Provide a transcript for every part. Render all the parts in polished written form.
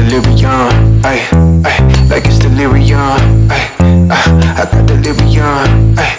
delirium, ay, ay, like it's delirium, ay, I got delirium, ay,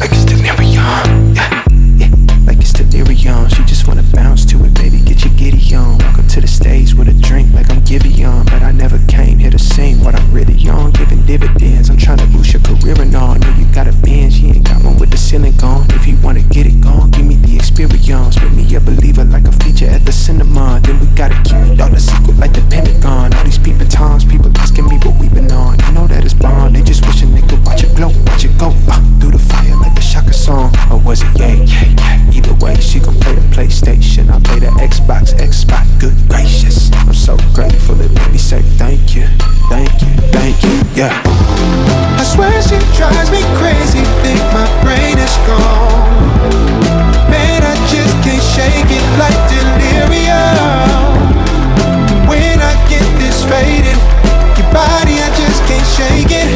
like it's delirium, yeah, yeah, like it's delirium. She just wanna bounce to it, baby, get your giddy on. Walk up to the stage with a drink like I'm Giveon, but I never came here to sing what I'm really on, giving dividends. I'm trying to boost your career and all. Know you got a binge, you ain't got one with the ceiling gone. If you wanna get it gone, give me the experience. Make me a believer like a feature at the cinema. Then we gotta keep it all the secret like the Pentagon. All these peeping times, people asking me what we been on. You know that it's bond, they just wishing they could watch it glow, watch it go through the fire like the Shaka song. Or was it yay? Either way, she gon' play the PlayStation, I play the Xbox, good gracious. I'm so grateful, it made me say thank you, thank you, thank you, yeah. I swear she drives me crazy, think my brain is gone. Man, I just can't shake it like delirium. When I get this faded, your body, I just can't shake it.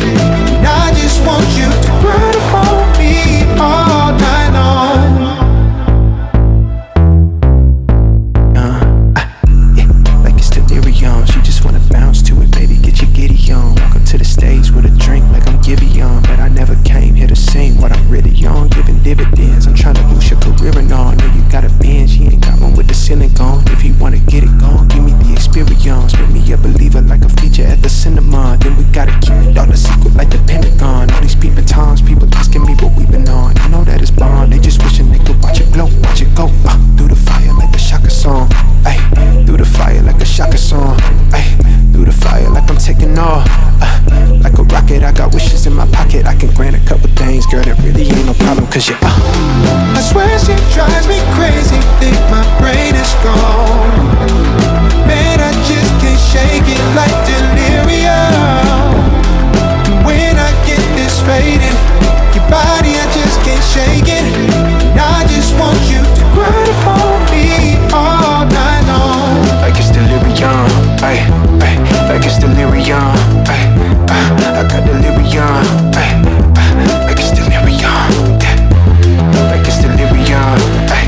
And I just want you to run up on me all night long. She just wanna bounce to it, baby, get your giddy on. Walk up to the stage with a drink like I'm Giveon, but I never came here to sing what I'm really on, giving dividends. I'm trying to boost your career and all. Know you got a binge, you ain't got one with the ceiling gone. If you wanna get it gone, give me the experience. Make me a believer like a feature at the cinema. Then we gotta keep it all the secret like the Pentagon. All these peeping times, people asking me what we been on. You know that it's bond, they just wishing they could watch it glow, watch it go through the fire like the Shaka song. Ay, through the fire like a Shaka song. Ay, through the fire like I'm taking off. Like a rocket, I got wishes in my pocket. I can grant a couple things, girl, that really ain't no problem. Cause you I swear she drives me crazy, think my brain is gone. Man, I just can't shake it like delirium. When I get this faded, your body, I just can't shake it. And I just want you to run up on me all night long. Like it's delirium, ay, ay, like it's delirium, ay, I got delirium, ay, like it's delirium, yeah, like it's delirium, ay,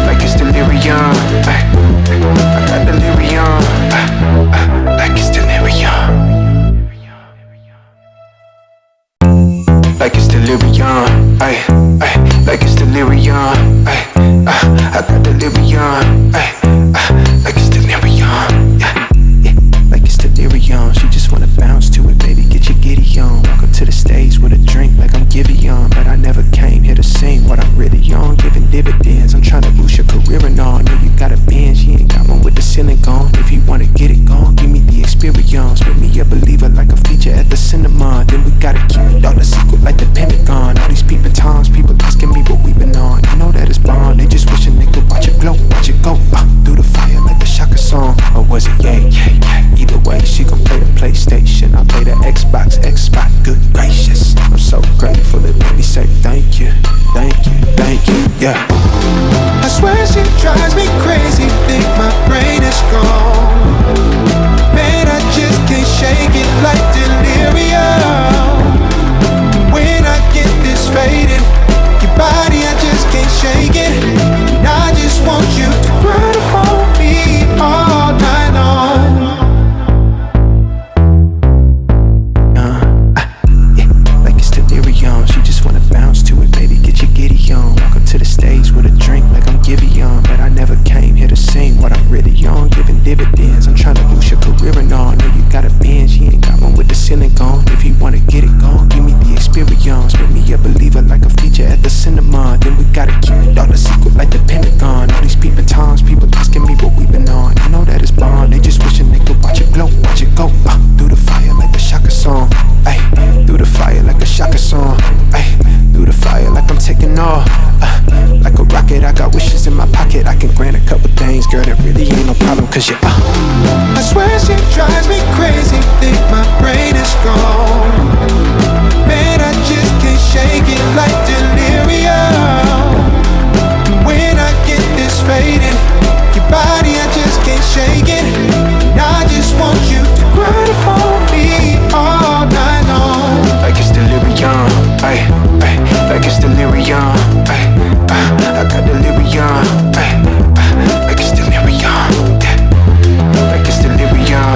like it's delirium, ay, I got delirium, like it's delirium, like it's delirium, ay, ay, like it's delirium, ay, I got delirium, ay, like it's delirium, yeah, yeah, like it's delirium. She just wanna bounce to it, baby, get your giddy on. Walk up to the stage with a drink like I'm Giveon, but I never came here to sing what I'm really on, giving dividends. I'm trying to boost your career and all. Know you got a binge, you ain't got one with the ceiling gone. If you wanna get it gone, give me the experience. Make me a believer like a feature at the cinema. Then we gotta keep it all the secret like the Pentagon. All these peeping times, people asking me what we been on. You know that it's bond, they just wishing they could watch it glow, watch it go through the fire like the Shaka song. Or was it yay? Either way, she gon' play the PlayStation, I play the Xbox, good gracious. I'm so grateful, it made me say thank you, thank you, thank you, yeah. I swear she drives me crazy, think my brain is gone. Man, I just can't shake it like delirium. When I get this faded, your body, I just can't shake it. And I just want you to run up on me all night long. She just wanna bounce to it, baby, get your giddy on. Walk up to the stage with a drink like I'm Giveon, but I never came here to sing what I'm really on, giving dividends. I'm trying to boost your career and all. Know you got a binge, you ain't got one with the ceiling gone. If you wanna get it gone, give me the experience. Make me a believer like a feature at the cinema. Then we gotta keep it all the secret like the Pentagon. All these peeping times, people asking me what we been on. You know that it's bond, they just wishing they could watch it glow, watch it go through the fire like the Shaka song. Ay, through the fire like a Shaka song. Ay, through the fire like I'm taking off. Like a rocket, I got wishes in my pocket. I can grant a couple things, girl, that really ain't no problem. Cause you I swear she drives me crazy, think my brain is gone. Man, I just can't shake it like delirium. When I get this faded, your body, I just can't shake it. And I just want you to run up on me all night long. like it's delirium, ay, ay, like it's delirium, ay, I got delirium, ay, like it's delirium, yeah, like it's delirium.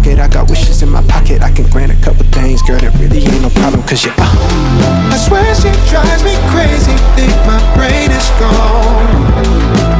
rocket. I got wishes in my pocket. I can grant a couple things, girl, that really ain't no problem. Cause you're I swear she drives me crazy. Think my brain is gone.